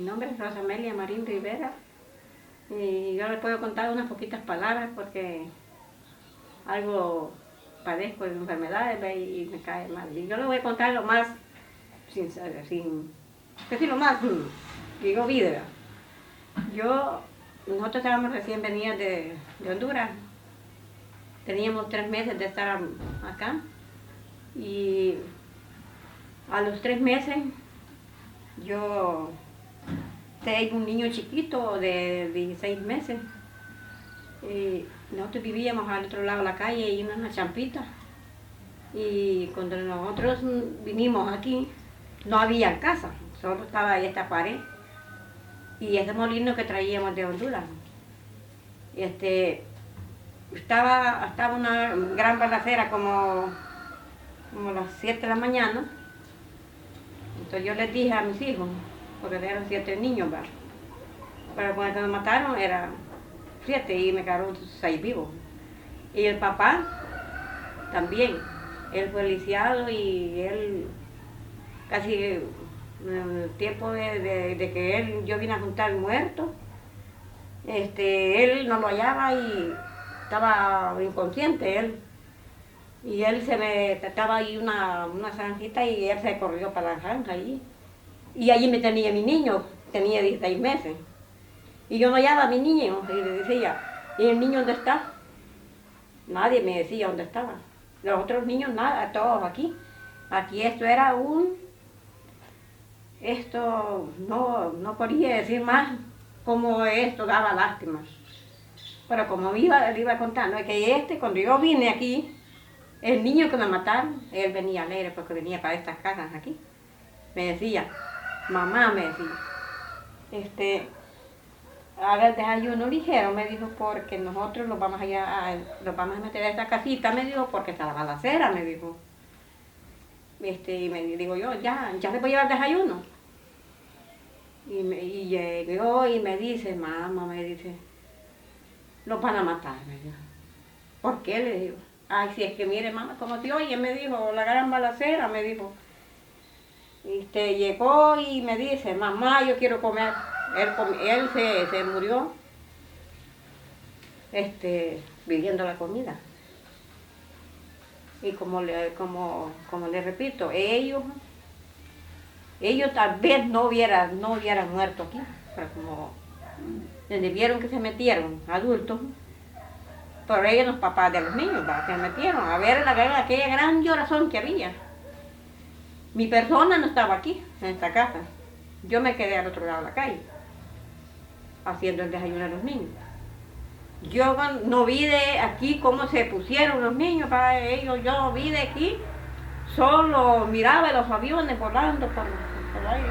nombre es Rosamelia Marín Rivera y yo le puedo contar unas poquitas palabras porque algo padezco de enfermedades y me cae mal. Y yo le voy a contar lo más, decir lo más, digo vida. Nosotros estábamos recién venidas de Honduras, teníamos 3 meses de estar acá y a los 3 meses yo tengo un niño chiquito de 16 meses. Y nosotros vivíamos al otro lado de la calle y una champita. Y cuando nosotros vinimos aquí, no había casa, solo estaba ahí esta pared. Y ese molino que traíamos de Honduras. Estaba una gran balacera como las 7 de la mañana. Entonces yo les dije a mis hijos, porque eran 7 niños, ¿va? Pero cuando me mataron era 7 y me quedaron 6 vivos. Y el papá también, él fue lisiado y él casi el tiempo de que yo vine a juntar muertos, él no lo hallaba y estaba inconsciente él. Y él estaba ahí una zanjita y él se corrió para la zanja allí. Y allí me tenía mi niño, tenía 16 meses. Y yo no hallaba a mi niño, y le decía, ¿y el niño dónde está? Nadie me decía dónde estaba. Los otros niños nada, todos aquí. Aquí no podía decir más como esto daba lástima. Pero como le iba contando, es que cuando yo vine aquí, el niño que me mataron, él venía alegre porque venía para estas casas aquí. Me decía, mamá, me decía, haga el desayuno ligero, me dijo, porque nosotros los vamos a meter a esta casita, me dijo, porque está la balacera, me dijo. Y me digo yo, ya le voy a llevar desayuno. Y llegó y me dice, mamá, me dice, los van a matar, me dijo. ¿Por qué? Le digo. Ay, si es que mire, mamá, como te oye, me dijo, la gran balacera, me dijo. Llegó y me dice, mamá, yo quiero comer. Él se murió viviendo la comida. Y como le repito, ellos tal vez no hubieran muerto aquí, pero como desde vieron que se metieron adultos, por ellos los papás de los niños, ¿verdad? Que se metieron a ver aquella gran llorazón que había. Mi persona no estaba aquí, en esta casa. Yo me quedé al otro lado de la calle, haciendo el desayuno a los niños. Yo no vi de aquí cómo se pusieron los niños para ellos, yo no vi de aquí, solo miraba los aviones volando por el aire.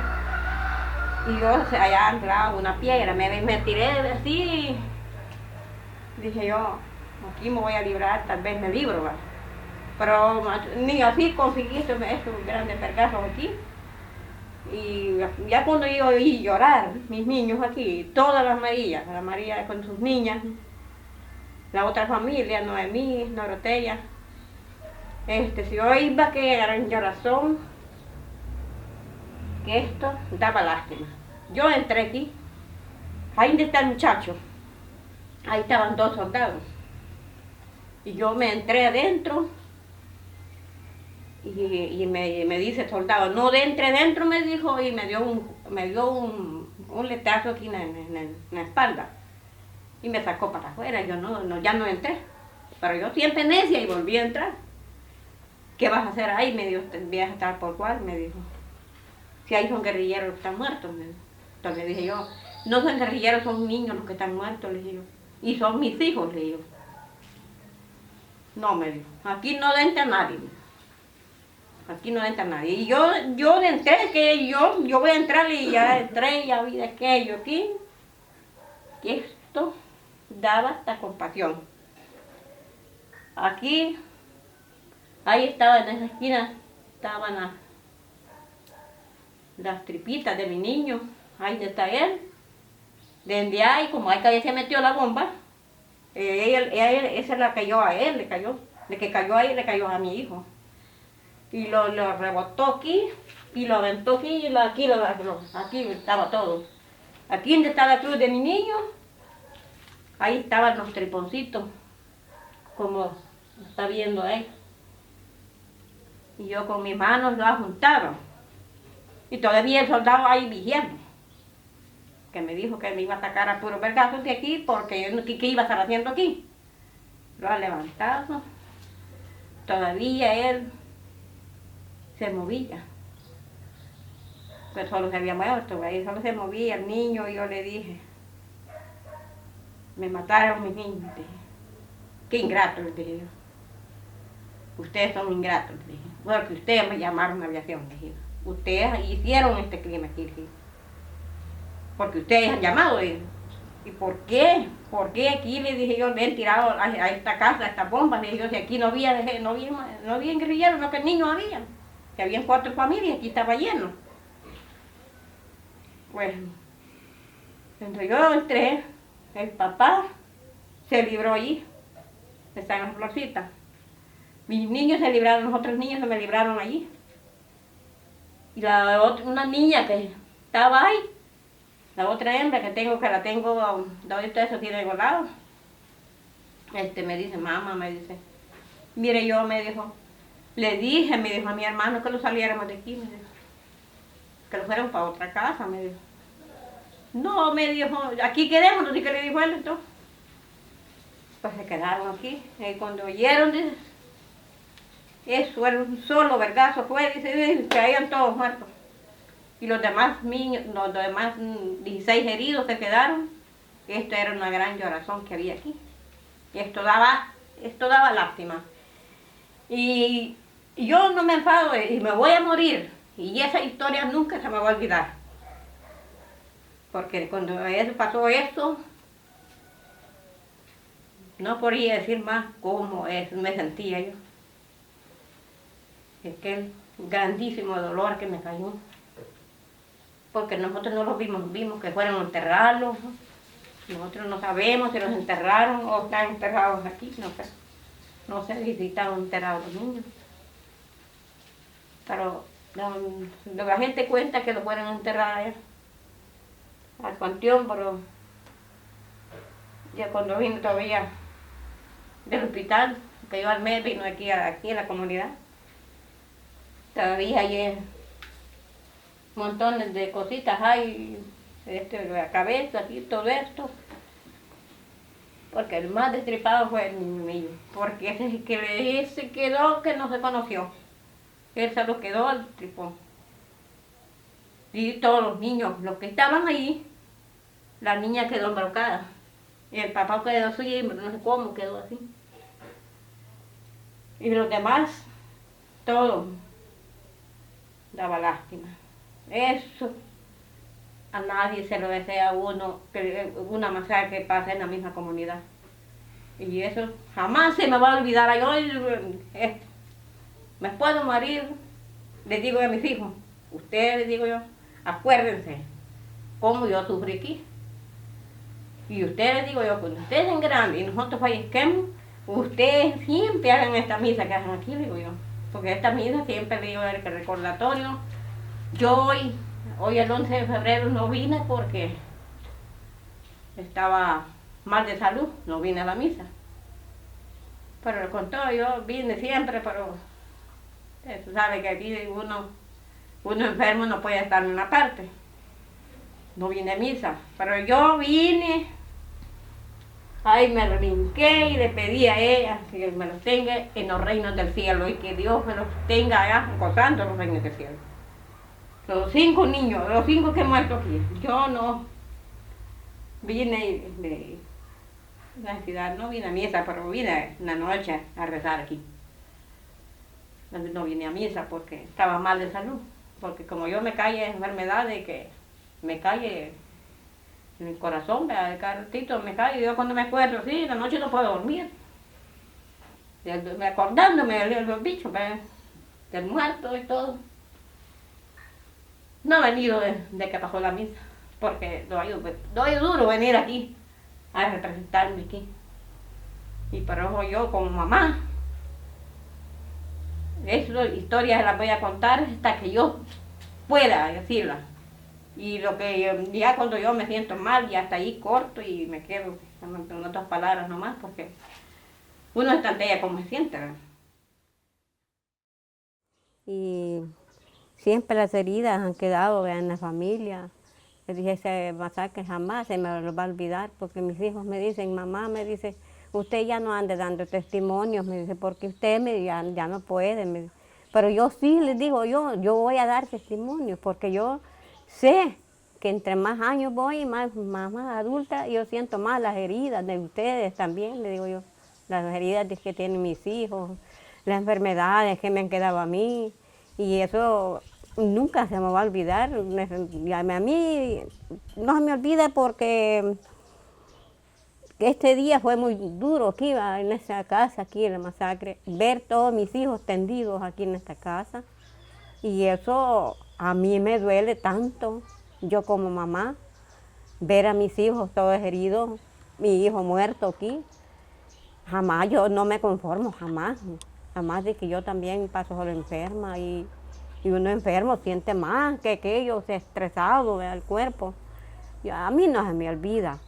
Y yo allá entraba una piedra, me tiré así, dije yo, aquí me voy a librar, tal vez me libro, ¿va? Pero ni así conseguí estos grandes percazos aquí. Y ya cuando yo oí llorar, mis niños aquí, todas las Marías, la María con sus niñas, la otra familia, Noemí, Norotella, si yo iba que era en llorazón, que esto daba lástima. Yo entré aquí, ahí donde está el muchacho, ahí estaban 2 soldados, y yo me entré adentro, y me dice el soldado, no entre dentro, me dijo, y me dio un letazo aquí en la espalda. Y me sacó para afuera, yo ya no entré. Pero yo siempre necia y volví a entrar. ¿Qué vas a hacer ahí? Me dijo, ¿vas a estar por cuál? Me dijo. Si ahí son guerrilleros que están muertos, me dijo. Entonces le dije yo, no son guerrilleros, son niños los que están muertos, le dije yo. Y son mis hijos, le digo. No, me dijo, aquí no entra nadie. Aquí no entra nadie. Y yo entré, que yo voy a entrar y ya entré, ya vi de aquello aquí. Que esto daba hasta compasión. Aquí, ahí estaba en esa esquina, estaban las tripitas de mi niño. Ahí está él. Desde ahí, como ahí se metió la bomba, esa la cayó a él, le cayó. De que cayó ahí, le cayó a mi hijo. Y lo rebotó aquí, y lo aventó aquí, y aquí estaba todo. Aquí donde está la cruz de mi niño, ahí estaban los triponcitos, como está viendo ahí. Y yo con mis manos lo juntaba. Y todavía el soldado ahí vigiando, que me dijo que me iba a sacar a puros vergazos de aquí, porque yo no, ¿qué iba a estar haciendo aquí? Lo ha levantado. Todavía él se movía. Pues solo se había muerto, ahí solo se movía el niño, y yo le dije, me mataron mis niños, dije. Qué ingratos, les dije yo. Ustedes son ingratos, les dije. Porque ustedes me llamaron a aviación, les dije. Ustedes hicieron este crimen aquí, les dije. Porque ustedes han llamado, les dije. ¿Y por qué? ¿Por qué aquí, les dije yo, le han tirado a esta casa, a estas bombas? Les dije yo, si aquí no había guerrilleros, no que niños habían. Que habían 4 familias, aquí estaba lleno. Pues, entonces yo entré, el papá se libró allí, está en las florcitas. Mis niños se libraron, los otros niños se me libraron allí. Y una niña que estaba ahí, la otra hembra que la tengo, ahorita eso tiene volado. Me dice, mamá, me dice, mire yo, me dijo, le dije, me dijo a mi hermano que lo saliéramos de aquí, me dijo, que lo fueran para otra casa, me dijo. No, me dijo, aquí quedémonos, y que le dijo él, entonces. Pues se quedaron aquí, y cuando oyeron, dice, eso era un solo vergazo, fue, dice, caían todos muertos. Y los demás niños, los demás 16 heridos se quedaron. Esto era una gran llorazón que había aquí. Y esto daba lástima. Y yo no me enfado y me voy a morir. Y esa historia nunca se me va a olvidar. Porque cuando pasó esto, no podía decir más cómo me sentía yo. Aquel grandísimo dolor que me cayó. Porque nosotros no los vimos que fueron a enterrarlos. Nosotros no sabemos si los enterraron o están enterrados aquí, no sé si están enterrados los niños. Pero la gente cuenta que los fueron a enterrar allá, al panteón, pero ya cuando vino todavía del hospital, que yo al mes vino aquí a la comunidad, todavía hay montones de cositas hay, la cabeza, aquí, todo esto. Porque el más destripado fue el niño mío, porque ese quedó que no se conoció. Él se lo quedó al tripón. Y todos los niños, los que estaban ahí, la niña quedó embarcada. Y el papá quedó así, no sé cómo quedó así. Y los demás, todo daba lástima. Eso a nadie se lo desea a uno, que una masacre pase en la misma comunidad. Y eso jamás se me va a olvidar. Yo me puedo morir, les digo a mis hijos, ustedes les digo yo, acuérdense cómo yo sufrí aquí. Y ustedes les digo yo, cuando ustedes sean grandes y nosotros fallezquemos, ustedes siempre hagan esta misa que hacen aquí, digo yo. Porque esta misa siempre digo el recordatorio. Yo hoy el 11 de febrero no vine porque estaba mal de salud, no vine a la misa. Pero con todo yo vine siempre, pero tú sabes que aquí uno enfermo no puede estar en una parte. No vine a misa, pero yo vine, ahí me brinqué y le pedí a ella que me los tenga en los reinos del cielo y que Dios me los tenga allá gozando los reinos del cielo. Los 5 niños, los 5 que he muerto aquí, yo no vine de la ciudad, no vine a misa, pero vine una noche a rezar aquí. No vine a misa porque estaba mal de salud, porque como yo me caí de enfermedad de que me cae en el corazón, cada ratito me cae, y yo cuando me acuerdo, sí, en la noche no puedo dormir. Acordándome de los bichos, del muerto y todo. No he venido de que pasó la misa, porque doy duro venir aquí a representarme aquí. Y por eso yo como mamá, esas historias las voy a contar hasta que yo pueda decirlas. Y lo que ya cuando yo me siento mal, ya hasta ahí corto y me quedo en otras palabras nomás, porque uno es tan bella como se siente, ¿verdad? Y siempre las heridas han quedado en la familia. Le dije, ese masacre jamás se me lo va a olvidar, porque mis hijos me dicen, mamá, me dice, usted ya no ande dando testimonios, me dice, porque usted ya no puede. Me dice. Pero yo sí les digo, yo voy a dar testimonios, porque yo sé que entre más años voy, más adulta, yo siento más las heridas de ustedes también, le digo yo, las heridas que tienen mis hijos, las enfermedades que me han quedado a mí, y eso nunca se me va a olvidar. A mí no se me olvida porque este día fue muy duro aquí en esa casa, aquí en la masacre, ver todos mis hijos tendidos aquí en esta casa. Y eso a mí me duele tanto, yo como mamá, ver a mis hijos todos heridos, mi hijo muerto aquí. Jamás, yo no me conformo, jamás. Jamás de que yo también paso solo enferma y uno enfermo siente más que aquello, estresado el cuerpo. A mí no se me olvida,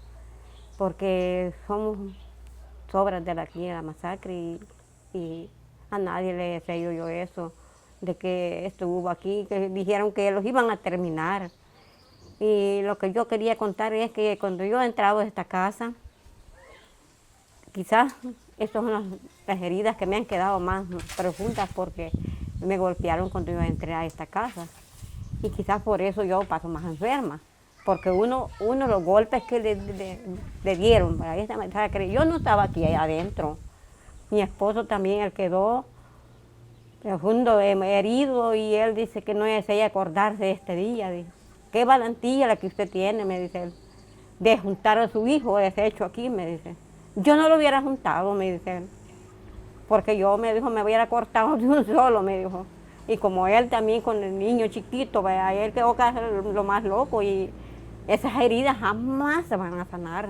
porque somos sobras de aquí de la masacre y a nadie le he traído yo eso, de que estuvo aquí, que dijeron que los iban a terminar. Y lo que yo quería contar es que cuando yo entraba a esta casa, quizás estas son las heridas que me han quedado más profundas porque me golpearon cuando yo entré a esta casa. Y quizás por eso yo paso más enferma. Porque uno los golpes que le dieron para esta masacre, yo no estaba aquí adentro. Mi esposo también, él quedó profundo herido y él dice que no desea acordarse de este día. Dice, qué valentía la que usted tiene, me dice él, de juntar a su hijo deshecho aquí, me dice. Yo no lo hubiera juntado, me dice él, porque yo, me dijo, me hubiera cortado de un solo, me dijo. Y como él también con el niño chiquito, ¿verdad? Él quedó casi lo más loco y esas heridas jamás se van a sanar.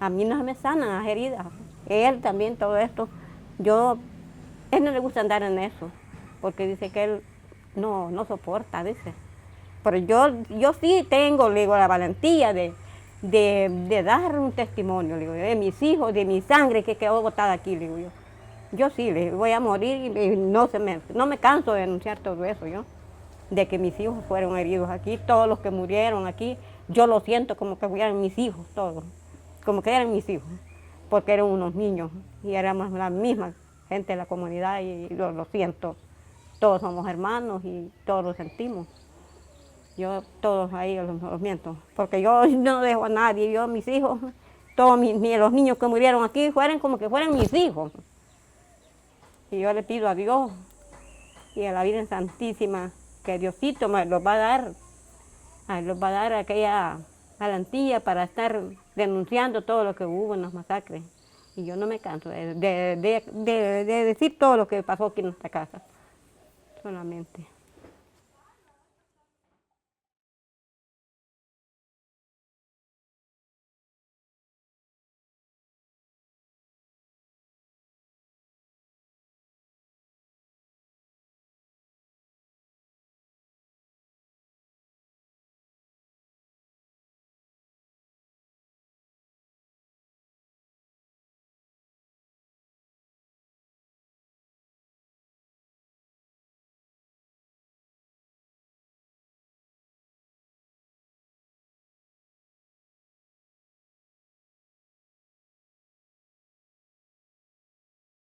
A mí no se me sanan las heridas. Él también, todo esto, él no le gusta andar en eso, porque dice que él no soporta, dice. Pero yo sí tengo, le digo, la valentía de dar un testimonio, le digo, de mis hijos, de mi sangre que quedó botada aquí, le digo yo. Yo sí, le voy a morir y no me canso de denunciar todo eso yo, de que mis hijos fueron heridos aquí, todos los que murieron aquí, yo lo siento como que fueran mis hijos todos, como que eran mis hijos, porque eran unos niños y éramos la misma gente de la comunidad y lo siento, todos somos hermanos y todos lo sentimos. Yo todos ahí los miento, porque yo no dejo a nadie, yo mis hijos, todos los niños que murieron aquí fueran como que fueran mis hijos. Y yo le pido a Dios y a la Virgen Santísima que Diosito me los va a dar aquella valentía para estar denunciando todo lo que hubo en las masacres. Y yo no me canso de decir todo lo que pasó aquí en nuestra casa, solamente.